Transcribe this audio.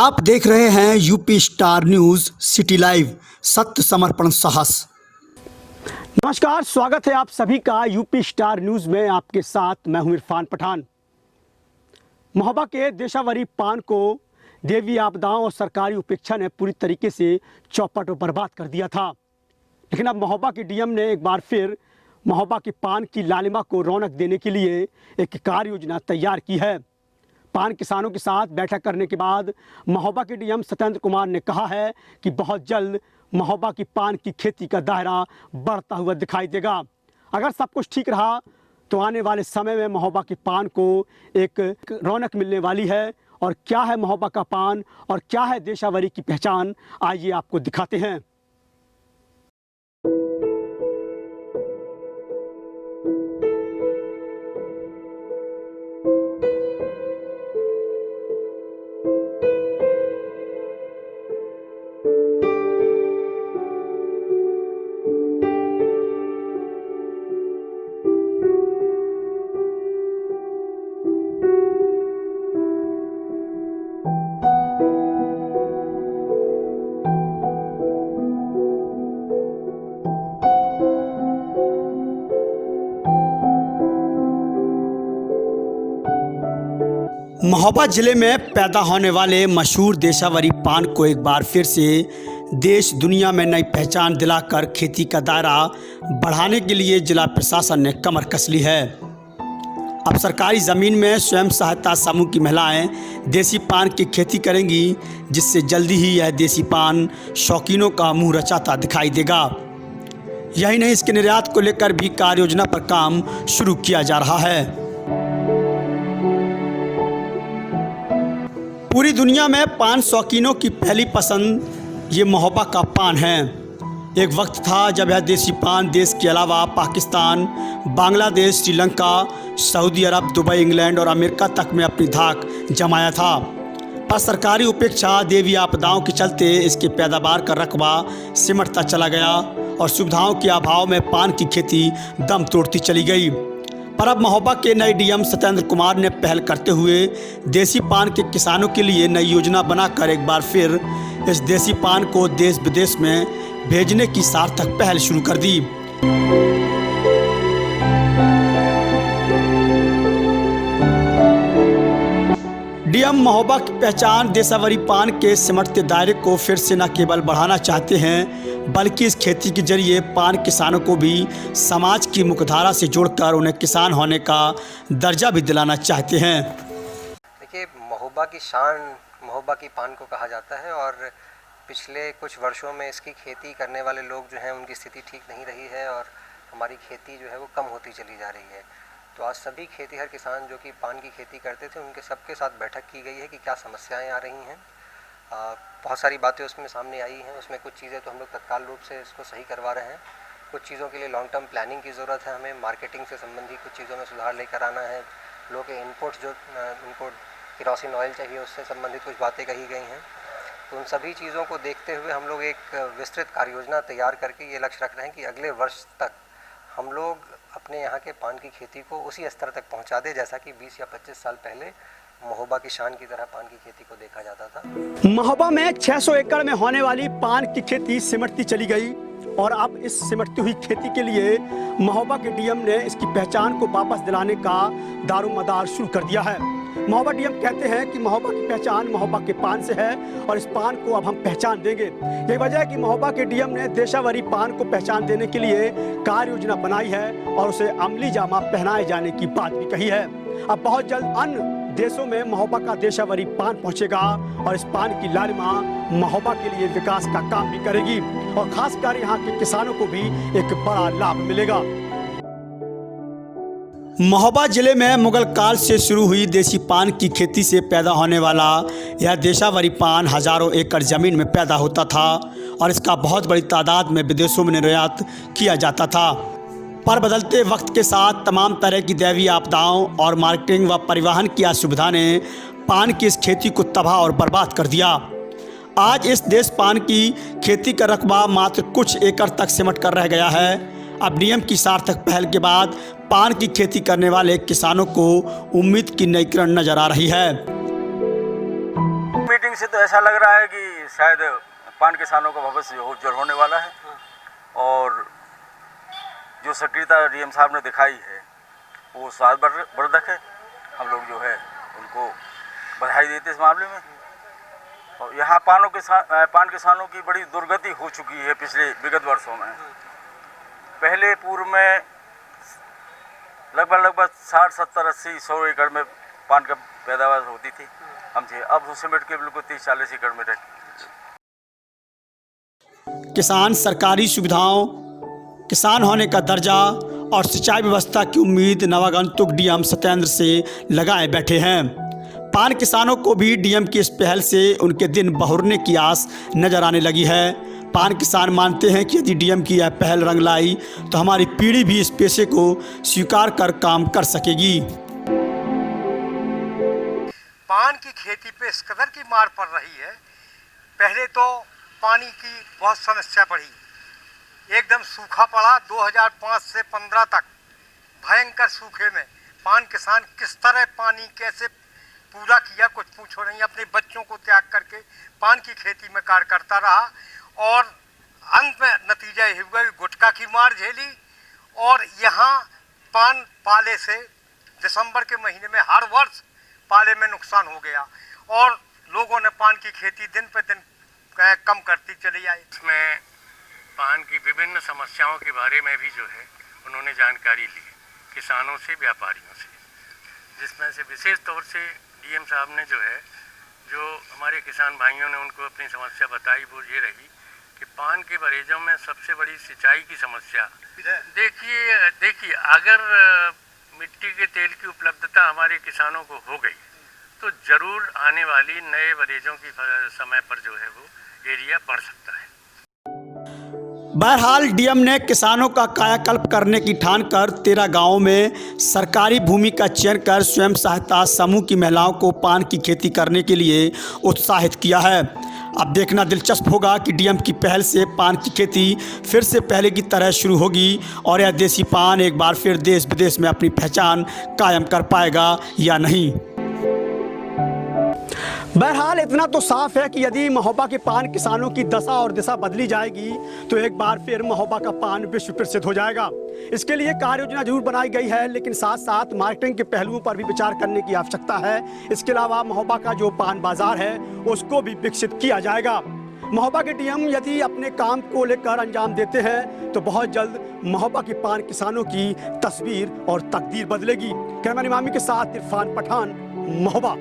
आप देख रहे हैं UP star news city live, सत्य समर्पण साहस। नमस्कार, स्वागत है आप सभी का यूपी स्टार न्यूज में। आपके साथ मैं हूं इरफान पठान। महोबा के देशावरी पान को देवी आपदाओं और सरकारी उपेक्षा ने पूरी तरीके से चौपट और बर्बाद कर दिया था, लेकिन अब महोबा के डीएम ने एक बार फिर महोबा के पान की लालिमा को रौनक देने के लिए एक कार्य योजना तैयार की है। पान किसानों के साथ बैठक करने के बाद महोबा के डीएम सत्येंद्र कुमार ने कहा है कि बहुत जल्द महोबा की पान की खेती का दायरा बढ़ता हुआ दिखाई देगा। अगर सब कुछ ठीक रहा तो आने वाले समय में महोबा के पान को एक रौनक मिलने वाली है। और क्या है महोबा का पान और क्या है देशावरी की पहचान, आइए आपको दिखाते हैं। महोबा जिले में पैदा होने वाले मशहूर देशावरी पान को एक बार फिर से देश दुनिया में नई पहचान दिलाकर खेती का दायरा बढ़ाने के लिए जिला प्रशासन ने कमर कस ली है। अब सरकारी ज़मीन में स्वयं सहायता समूह की महिलाएं देसी पान की खेती करेंगी, जिससे जल्दी ही यह देसी पान शौकीनों का मुंह रचाता दिखाई देगा। यही नहीं, इसके निर्यात को लेकर भी कार्य योजना पर काम शुरू किया जा रहा है। पूरी दुनिया में पान शौकीनों की पहली पसंद ये महोबा का पान है। एक वक्त था जब यह देसी पान देश के अलावा पाकिस्तान, बांग्लादेश, श्रीलंका, सऊदी अरब, दुबई, इंग्लैंड और अमेरिका तक में अपनी धाक जमाया था। पर सरकारी उपेक्षा, देवी आपदाओं के चलते इसके पैदावार का रकबा सिमटता चला गया और सुविधाओं के अभाव में पान की खेती दम तोड़ती चली गई। पर अब महोबा के नए डीएम सत्येंद्र कुमार ने पहल करते हुए देसी पान के किसानों के लिए नई योजना बनाकर एक बार फिर इस देसी पान को देश विदेश में भेजने की सार्थक पहल शुरू कर दी। डीएम महोबा की पहचान देशावरी पान के सिमटते दायरे को फिर से न केवल बढ़ाना चाहते हैं, बल्कि इस खेती के जरिए पान किसानों को भी समाज की मुख्यधारा से जोड़कर उन्हें किसान होने का दर्जा भी दिलाना चाहते हैं। देखिए, महोबा की शान महोबा की पान को कहा जाता है और पिछले कुछ वर्षों में इसकी खेती करने वाले लोग जो हैं उनकी स्थिति ठीक नहीं रही है और हमारी खेती जो है वो कम होती चली जा रही है। तो आज सभी खेतीहर किसान जो कि पान की खेती करते थे उनके सबके साथ बैठक की गई है कि क्या समस्याएं आ रही हैं। बहुत सारी बातें उसमें सामने आई हैं। उसमें कुछ चीज़ें तो हम लोग तत्काल रूप से इसको सही करवा रहे हैं, कुछ चीज़ों के लिए लॉन्ग टर्म प्लानिंग की ज़रूरत है। हमें मार्केटिंग से संबंधित कुछ चीज़ों में सुधार लेकर आना है। लोगों के इनपुट्स जो उनको केरोसिन ऑयल चाहिए उससे संबंधित कुछ बातें कही गई हैं। तो उन सभी चीज़ों को देखते हुए हम लोग एक विस्तृत कार्य योजना तैयार करके ये लक्ष्य रख रहे हैं कि अगले वर्ष तक हम लोग अपने यहाँ के पान की खेती को उसी स्तर तक पहुँचा दें जैसा कि 20 या 25 साल पहले महोबा की शान की तरह पान की खेती को देखा जाता था। महोबा में 600 एकड़ में होने वाली पान की खेती सिमटती चली गई और अब इस सिमटती हुई खेती के लिए महोबा के डीएम ने इसकी पहचान को वापस दिलाने का दारोमदार शुरू कर दिया है। महोबा डीएम कहते हैं कि महोबा की पहचान महोबा के पान से है और इस पान को अब हम पहचान देंगे। यही वजह है कि महोबा के डीएम ने देशावरी पान को पहचान देने के लिए कार्य योजना बनाई है और उसे अमली जामा पहनाए जाने की बात भी कही है। अब बहुत जल्द अन्य देशों में महोबा का देशावरी पान पहुंचेगा और इस पान की लालिमा महोबा के लिए विकास का काम भी करेगी और खासकर यहाँ के किसानों को भी एक बड़ा लाभ मिलेगा। महोबा जिले में मुगल काल से शुरू हुई देसी पान की खेती से पैदा होने वाला यह देशावरी पान हजारों एकड़ ज़मीन में पैदा होता था और इसका बहुत बड़ी तादाद में विदेशों में निर्यात किया जाता था। पर बदलते वक्त के साथ तमाम तरह की दैवीय आपदाओं और मार्केटिंग व परिवहन की असुविधा ने पान की इस खेती को तबाह और बर्बाद कर दिया। आज इस देश पान की खेती का रकबा मात्र कुछ एकड़ तक सिमट कर रह गया है। अब डीएम की सार्थक पहल के बाद पान की खेती करने वाले किसानों को उम्मीद की नई किरण नजर आ रही है। मीटिंग से तो ऐसा लग रहा है कि शायद पान किसानों का भविष्य उज्जवल होने वाला है। और जो सक्रियता डीएम साहब ने दिखाई है वो साधवर्धक है। हम लोग जो है उनको बधाई देते इस मामले में। और यहाँ पान किसानों की बड़ी दुर्गति हो चुकी है पिछले विगत वर्षों में। पहले पूर्व में लगभग 60, 70, 80, 100 एकड़ में पान का पैदावार होती थी हमसे, अब वो सिमट के बिल्कुल 30, 40 एकड़ में रहती। किसान सरकारी सुविधाओं, किसान होने का दर्जा और सिंचाई व्यवस्था की उम्मीद नवागंतुक डीएम सत्येंद्र से लगाए बैठे हैं। पान किसानों को भी डीएम की इस पहल से उनके दिन बहुरने की आस नजर आने लगी है। पान किसान मानते हैं कि यदि डीएम की यह पहल रंग लाई तो हमारी पीढ़ी भी इस पेशे को स्वीकार कर काम कर सकेगी। पान की खेती पे इस कदर की मार पड़ रही है। पहले तो पानी की बहुत समस्या बढ़ी, एकदम सूखा पड़ा। 2005 से 15 तक भयंकर सूखे में पान किसान किस तरह पानी कैसे पूरा किया कुछ पूछो नहीं। अपने बच्चों को त्याग करके पान की खेती में कार्य करता रहा और अंत में नतीजा यही हुआ कि गुटखा की मार झेली। और यहाँ पान पाले से दिसंबर के महीने में हर वर्ष पाले में नुकसान हो गया और लोगों ने पान की खेती दिन पे दिन कम करती चली आई। इसमें पान की विभिन्न समस्याओं के बारे में भी जो है उन्होंने जानकारी ली किसानों से, व्यापारियों से, जिसमें से विशेष तौर से डीएम साहब ने जो हमारे किसान भाइयों ने उनको अपनी समस्या बताई वो ये रही कि पान के बरेजों में सबसे बड़ी सिंचाई की समस्या। देखिए अगर मिट्टी के तेल की उपलब्धता हमारे किसानों को हो गई तो जरूर आने वाली नए बरेजों की समय पर जो है वो एरिया बढ़ सकता है। बहरहाल डीएम ने किसानों का कायाकल्प करने की ठान कर 13 गाँवों में सरकारी भूमि का चयन कर स्वयं सहायता समूह की महिलाओं को पान की खेती करने के लिए उत्साहित किया है। अब देखना दिलचस्प होगा कि डीएम की पहल से पान की खेती फिर से पहले की तरह शुरू होगी और यह देसी पान एक बार फिर देश विदेश में अपनी पहचान कायम कर पाएगा या नहीं। बहरहाल इतना तो साफ है कि यदि महोबा के पान किसानों की दशा और दिशा बदली जाएगी तो एक बार फिर महोबा का पान विश्व प्रसिद्ध हो जाएगा। इसके लिए कार्य योजना जरूर बनाई गई है, लेकिन साथ साथ मार्केटिंग के पहलुओं पर भी विचार करने की आवश्यकता है। इसके अलावा महोबा का जो पान बाजार है उसको भी विकसित किया जाएगा। महोबा के डीएम यदि अपने काम को लेकर अंजाम देते हैं तो बहुत जल्द महोबा के पान किसानों की तस्वीर और तकदीर बदलेगी। कैमरामैन इमामी के साथ इरफान पठान, महोबा।